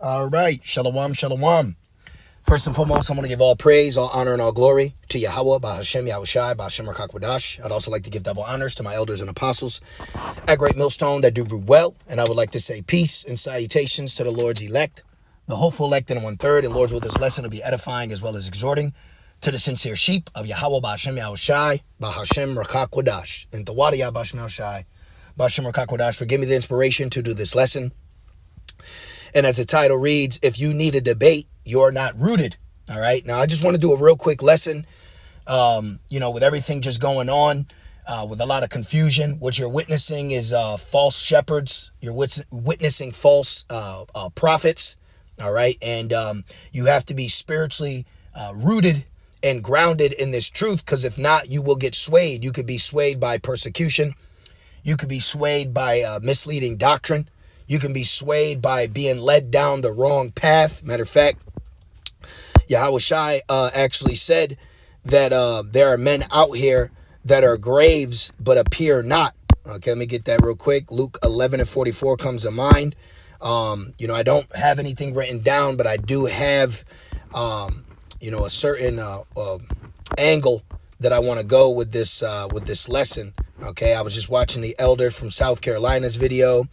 All right, shalom, shalom. First and foremost, I want to give all praise, all honor, and all glory to Yahweh, Bahashem, Yahushai, Bahashem Rakakwadash. I'd also like to give double honors to my elders and apostles at Great Millstone that do well. And I would like to say peace and salutations to the Lord's elect, the hopeful elect in 1/3. And Lord's will this lesson will be edifying as well as exhorting to the sincere sheep of Yahweh, Bahashem, Yahushai, Bahashem Rakakwadash. And Tawadi Bahashem Yahushai, Bahashem Rakakwadash, for giving me the inspiration to do this lesson. And as the title reads, if you need a debate, you're not rooted. All right. Now, I just want to do a real quick lesson. With everything just going on, with a lot of confusion, what you're witnessing is false shepherds. You're witnessing false prophets. All right. And you have to be spiritually rooted and grounded in this truth, because if not, you will get swayed. You could be swayed by persecution. You could be swayed by misleading doctrine. You can be swayed by being led down the wrong path. Matter of fact, Yahushai actually said that there are men out here that are graves but appear not. Okay, let me get that real quick. Luke 11:44 comes to mind. I don't have anything written down, but I do have, a certain angle that I want to go with this lesson. Okay, I was just watching the elder from South Carolina's video.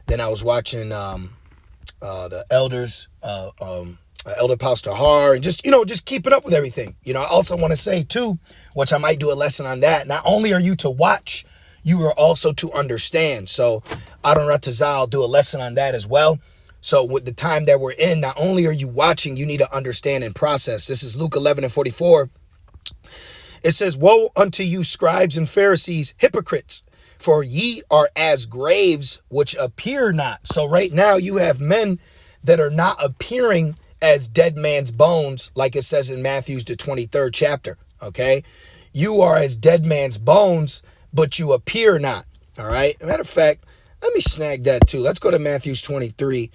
Then I was watching the elders, Elder Pastor Har, and just keeping up with everything. I also want to say too, which I might do a lesson on that. Not only are you to watch, you are also to understand. So Adon Ratazal do a lesson on that as well. So with the time that we're in, not only are you watching, you need to understand and process. This is Luke 11:44. It says, "Woe unto you, scribes and Pharisees, hypocrites! For ye are as graves which appear not." So right now you have men that are not appearing as dead man's bones, like it says in Matthew's the 23rd chapter. Okay, you are as dead man's bones, but you appear not. All right. Matter of fact, let me snag that too. Let's go to Matthew's 23.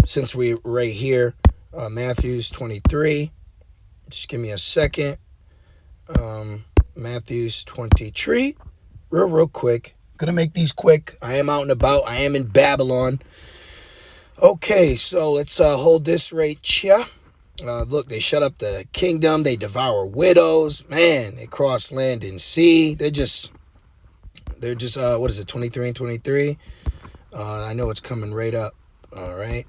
Since we're right here, Matthew's 23. Just give me a second. Matthew's 23. Real quick. Gonna make these quick. I am out and about. I am in Babylon. Okay, so let's hold this right here. Look, they shut up the kingdom. They devour widows. Man, they cross land and sea. They're just what is it, 23 and 23? I know it's coming right up. All right.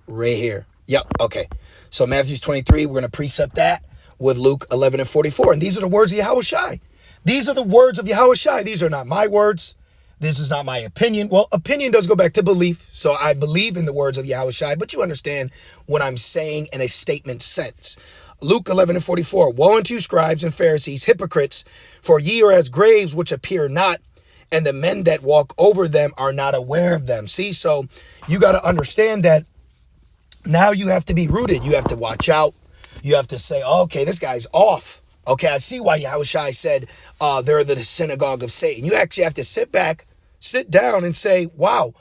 Right here. Yep. Okay. So Matthew's 23, we're going to precept that with Luke 11:44. And these are the words of Yahushai. These are the words of Yahushai. These are not my words. This is not my opinion. Well, opinion does go back to belief. So I believe in the words of Yahushai, but you understand what I'm saying in a statement sense. Luke 11:44, "Woe unto you, scribes and Pharisees, hypocrites, for ye are as graves which appear not, and the men that walk over them are not aware of them." See, so you got to understand that now you have to be rooted. You have to watch out. You have to say, oh, okay, this guy's off. Okay, I see why Yahushai said they're the synagogue of Satan. You actually have to sit down and say, wow,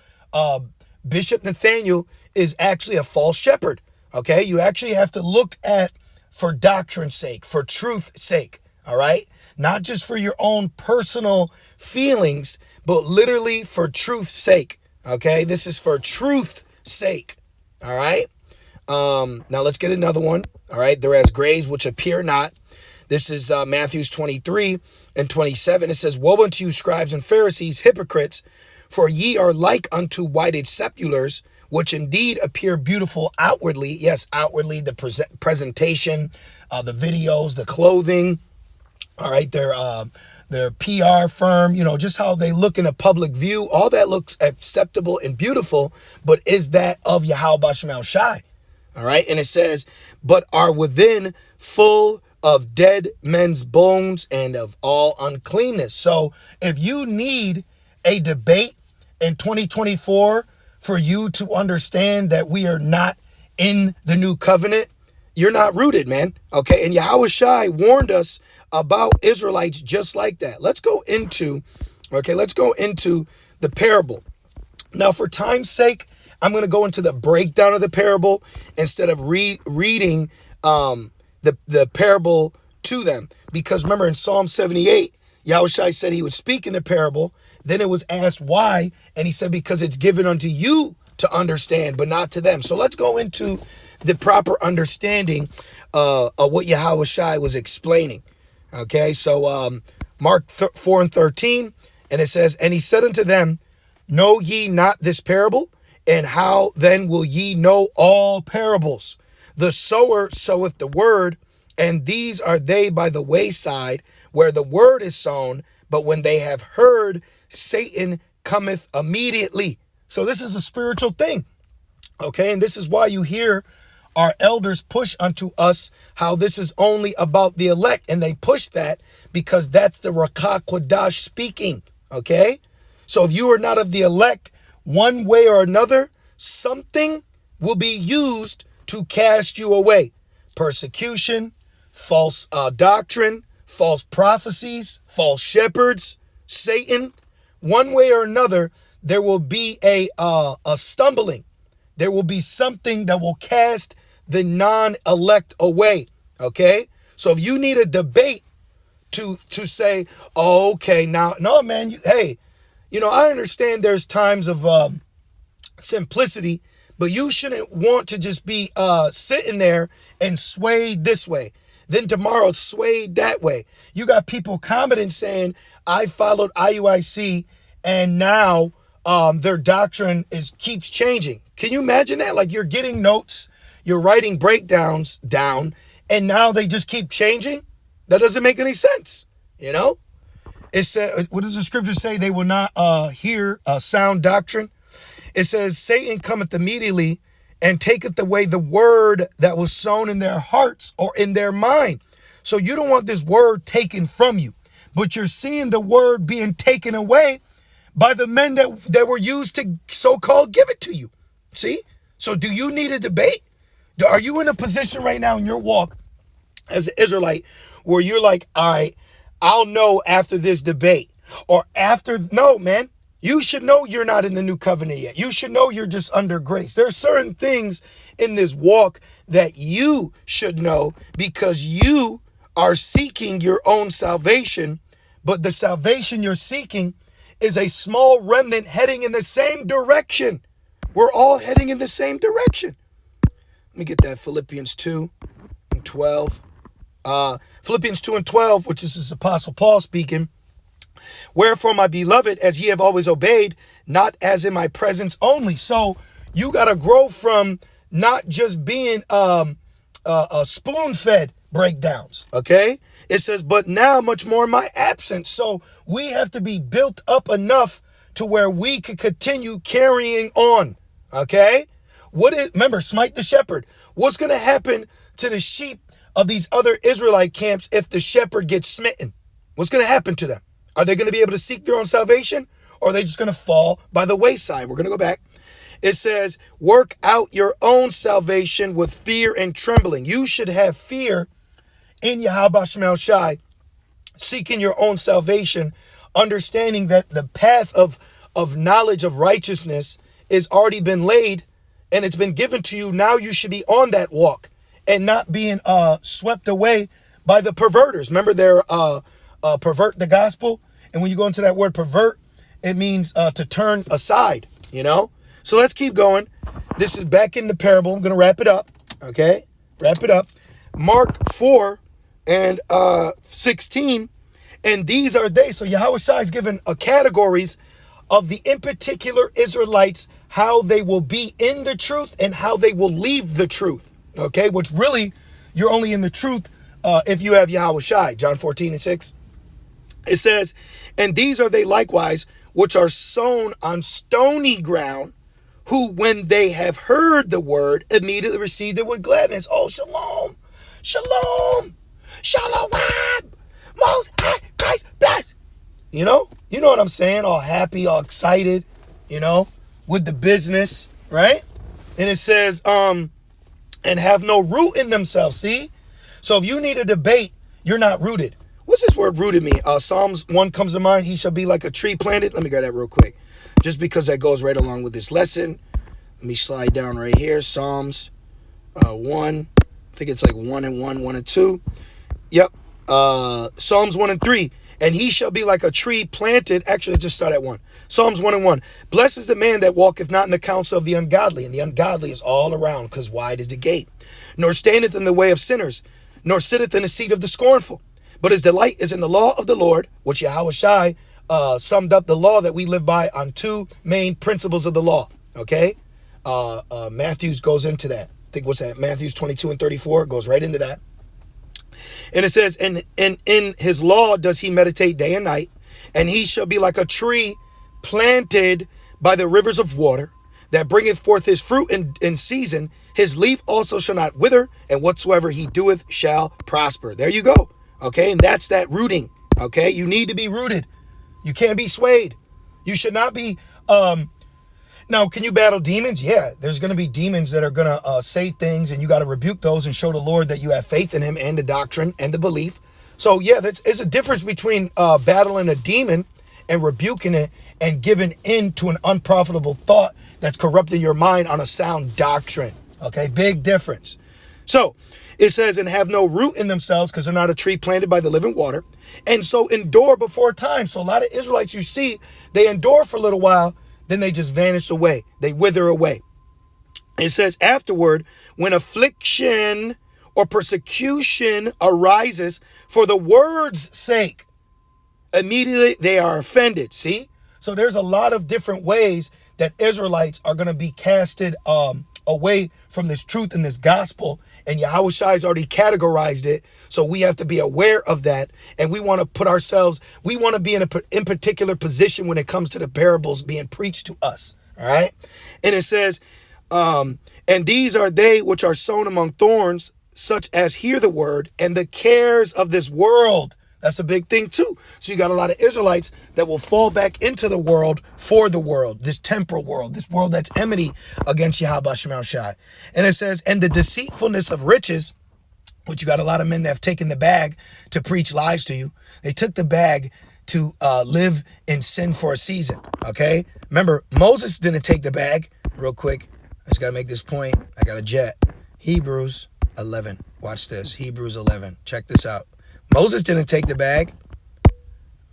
Bishop Nathaniel is actually a false shepherd. Okay, you actually have to look at for doctrine's sake, for truth's sake. All right, not just for your own personal feelings, but literally for truth's sake. Okay, this is for truth's sake. All right, now let's get another one. All right, "They're as graves which appear not." This is Matthew's 23 and 27. It says, "Woe unto you, scribes and Pharisees, hypocrites, for ye are like unto whited sepulchres, which indeed appear beautiful outwardly." Yes, outwardly, the presentation, the videos, the clothing. All right, their PR firm, just how they look in a public view. All that looks acceptable and beautiful, but is that of Yahweh Bashem Yahushai? All right, and it says, "But are within full of dead men's bones and of all uncleanness." So if you need a debate in 2024 for you to understand that we are not in the new covenant, you're not rooted, man. Okay, and Yahushai warned us about Israelites just like that. Let's go into the parable. Now, for time's sake, I'm going to go into the breakdown of the parable instead of reading the parable to them. Because remember in Psalm 78, Yahushai said he would speak in the parable. Then it was asked why. And he said, because it's given unto you to understand, but not to them. So let's go into the proper understanding of what Yahweh Shai was explaining. Okay, so Mark 4:13, and it says, and he said unto them, know ye not this parable? And how then will ye know all parables? The sower soweth the word, and these are they by the wayside, where the word is sown, but when they have heard, Satan cometh immediately. So this is a spiritual thing, okay? And this is why you hear our elders push unto us how this is only about the elect, and they push that because that's the Rakah Kodash speaking, okay? So if you are not of the elect, one way or another, something will be used to cast you away. Persecution, false doctrine, false prophecies, false shepherds, Satan. One way or another, there will be a stumbling. There will be something that will cast the non-elect away, okay? So if you need a debate to say, oh, okay, now, no, man, hey, I understand there's times of simplicity, but you shouldn't want to just be sitting there and swayed this way. Then tomorrow it's swayed that way. You got people commenting saying, I followed IUIC and now their doctrine keeps changing. Can you imagine that? Like you're getting notes, you're writing breakdowns down, and now they just keep changing? That doesn't make any sense, It said, what does the scripture say? They will not hear sound doctrine. It says, Satan cometh immediately and taketh away the word that was sown in their hearts or in their mind. So you don't want this word taken from you, but you're seeing the word being taken away by the men that were used to so-called give it to you. See? So do you need a debate? Are you in a position right now in your walk as an Israelite where you're like, all right, I'll know after this debate or after? No, man. You should know you're not in the new covenant yet. You should know you're just under grace. There are certain things in this walk that you should know because you are seeking your own salvation, but the salvation you're seeking is a small remnant heading in the same direction. We're all heading in the same direction. Let me get that Philippians 2:12. Philippians 2:12, which is his Apostle Paul speaking. Wherefore, my beloved, as ye have always obeyed, not as in my presence only. So you got to grow from not just being a spoon-fed breakdowns, okay? It says, but now much more in my absence. So we have to be built up enough to where we can continue carrying on, okay? Remember, smite the shepherd. What's going to happen to the sheep of these other Israelite camps if the shepherd gets smitten? What's going to happen to them? Are they going to be able to seek their own salvation, or are they just going to fall by the wayside? We're going to go back. It says, work out your own salvation with fear and trembling. You should have fear in Yahweh Shemel Shai, seeking your own salvation, understanding that the path of knowledge of righteousness is already been laid and it's been given to you. Now you should be on that walk and not being swept away by the perverters. Remember, they're pervert the gospel. And when you go into that word pervert, it means to turn aside, So let's keep going. This is back in the parable. I'm going to wrap it up. Okay. Wrap it up. Mark 4:16. And these are they. So Yahweh Shai is given categories of the in particular Israelites, how they will be in the truth and how they will leave the truth. Okay. Which really, you're only in the truth if you have Yahweh Shai. John 14:6. It says, and these are they likewise, which are sown on stony ground, who when they have heard the word, immediately received it with gladness. Oh, shalom, shalom, shalom, most high Christ bless. You know what I'm saying? All happy, all excited, with the business, right? And it says, and have no root in themselves. See? So if you need a debate, you're not rooted. What's this word rooted mean? Psalms 1 comes to mind. He shall be like a tree planted. Let me grab that real quick. Just because that goes right along with this lesson. Let me slide down right here. Psalms 1. I think it's like 1 and 1, 1 and 2. Yep. Psalms 1 and 3. And he shall be like a tree planted. Actually, let's just start at 1. Psalms 1:1. Blessed is the man that walketh not in the counsel of the ungodly. And the ungodly is all around, because wide is the gate. Nor standeth in the way of sinners, nor sitteth in the seat of the scornful. But his delight is in the law of the Lord, which Yahweh Shai summed up the law that we live by on 2 main principles of the law. Okay? Matthews goes into that. I think what's that? Matthews 22:34 goes right into that. And it says, and in his law does he meditate day and night, and he shall be like a tree planted by the rivers of water, that bringeth forth his fruit in season. His leaf also shall not wither, and whatsoever he doeth shall prosper. There you go. Okay, and that's that rooting. Okay, you need to be rooted. You can't be swayed. You should not be... Now, can you battle demons? Yeah, there's going to be demons that are going to say things, and you got to rebuke those and show the Lord that you have faith in him and the doctrine and the belief. So yeah, there's a difference between battling a demon and rebuking it and giving in to an unprofitable thought that's corrupting your mind on a sound doctrine. Okay, big difference. So it says, and have no root in themselves, because they're not a tree planted by the living water, and so endure before time. So a lot of Israelites you see, they endure for a little while, then they just vanish away. They wither away. It says afterward, when affliction or persecution arises for the word's sake, immediately they are offended. See? So there's a lot of different ways that Israelites are going to be casted away from this truth and this gospel. And Yahweh Shai's already categorized it. So we have to be aware of that. And we want to put ourselves, we want to be in particular position when it comes to the parables being preached to us. All right. And it says, and these are they which are sown among thorns, such as hear the word, and the cares of this world. That's a big thing too. So you got a lot of Israelites that will fall back into the world for the world, this temporal world, this world that's enmity against Yahweh Shema Shai. And it says, and the deceitfulness of riches, which you got a lot of men that have taken the bag to preach lies to you. They took the bag to live in sin for a season. Okay. Remember, Moses didn't take the bag. Real quick, I just got to make this point. I got a jet. Hebrews 11. Watch this. Hebrews 11. Check this out. Moses didn't take the bag.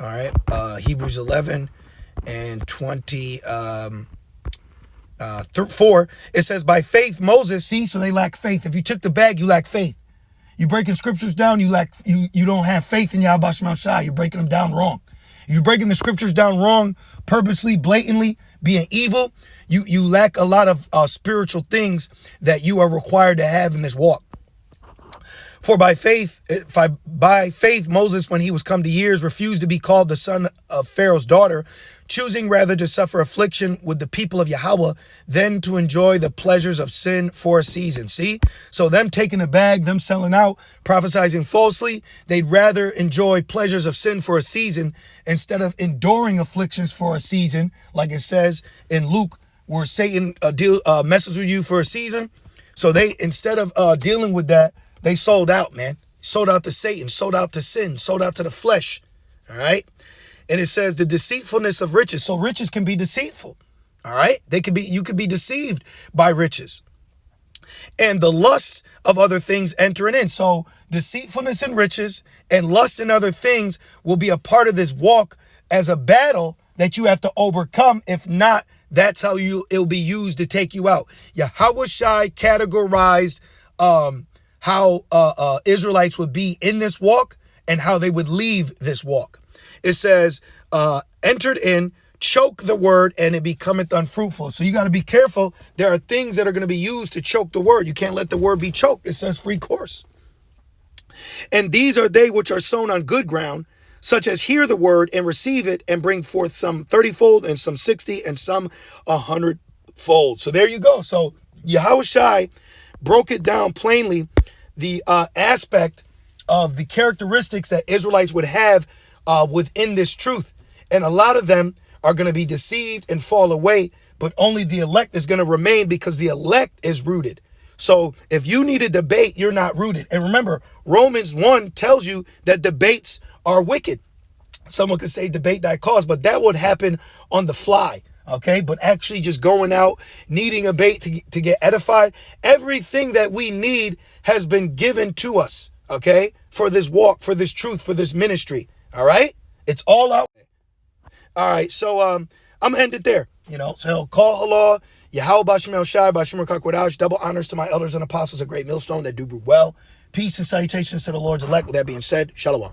All right. Hebrews 11 and 24. It says, by faith, Moses, see, so they lack faith. If you took the bag, you lack faith. You breaking scriptures down, you don't have faith in Yahweh Shema Shai. You're breaking them down wrong. If you're breaking the scriptures down wrong, purposely, blatantly, being evil, you lack a lot of spiritual things that you are required to have in this walk. For by faith, Moses, when he was come to years, refused to be called the son of Pharaoh's daughter, choosing rather to suffer affliction with the people of Yahweh than to enjoy the pleasures of sin for a season. See? So them taking a bag, them selling out, prophesying falsely, they'd rather enjoy pleasures of sin for a season instead of enduring afflictions for a season, like it says in Luke, where Satan messes with you for a season. So they, instead of dealing with that, they sold out, man. Sold out to Satan, sold out to sin, sold out to the flesh. All right. And it says the deceitfulness of riches. So riches can be deceitful. All right. You could be deceived by riches. And the lust of other things entering in. So deceitfulness in riches and lust in other things will be a part of this walk as a battle that you have to overcome. If not, that's how it'll be used to take you out. Yahweh Shai categorized how Israelites would be in this walk and how they would leave this walk. It says, entered in, choke the word, and it becometh unfruitful. So you got to be careful. There are things that are going to be used to choke the word. You can't let the word be choked. It says free course. And these are they which are sown on good ground, such as hear the word and receive it and bring forth some 30-fold and some 60 and some 100-fold. So there you go. So Yahweh Shai broke it down plainly, the aspect of the characteristics that Israelites would have within this truth. And a lot of them are going to be deceived and fall away, but only the elect is going to remain because the elect is rooted. So if you need a debate, you're not rooted. And remember, Romans 1 tells you that debates are wicked. Someone could say debate thy cause, but that would happen on the fly. Okay, but actually just going out, needing a bait to get edified. Everything that we need has been given to us, okay, for this walk, for this truth, for this ministry. All right. It's all out. All right, so I'm going to end it there. So call Allah, Yahweh Bashem El Shai, Bashem Kakwadash. Double honors to my elders and apostles, a great millstone that do well. Peace and salutations to the Lord's elect. With that being said, Shalom.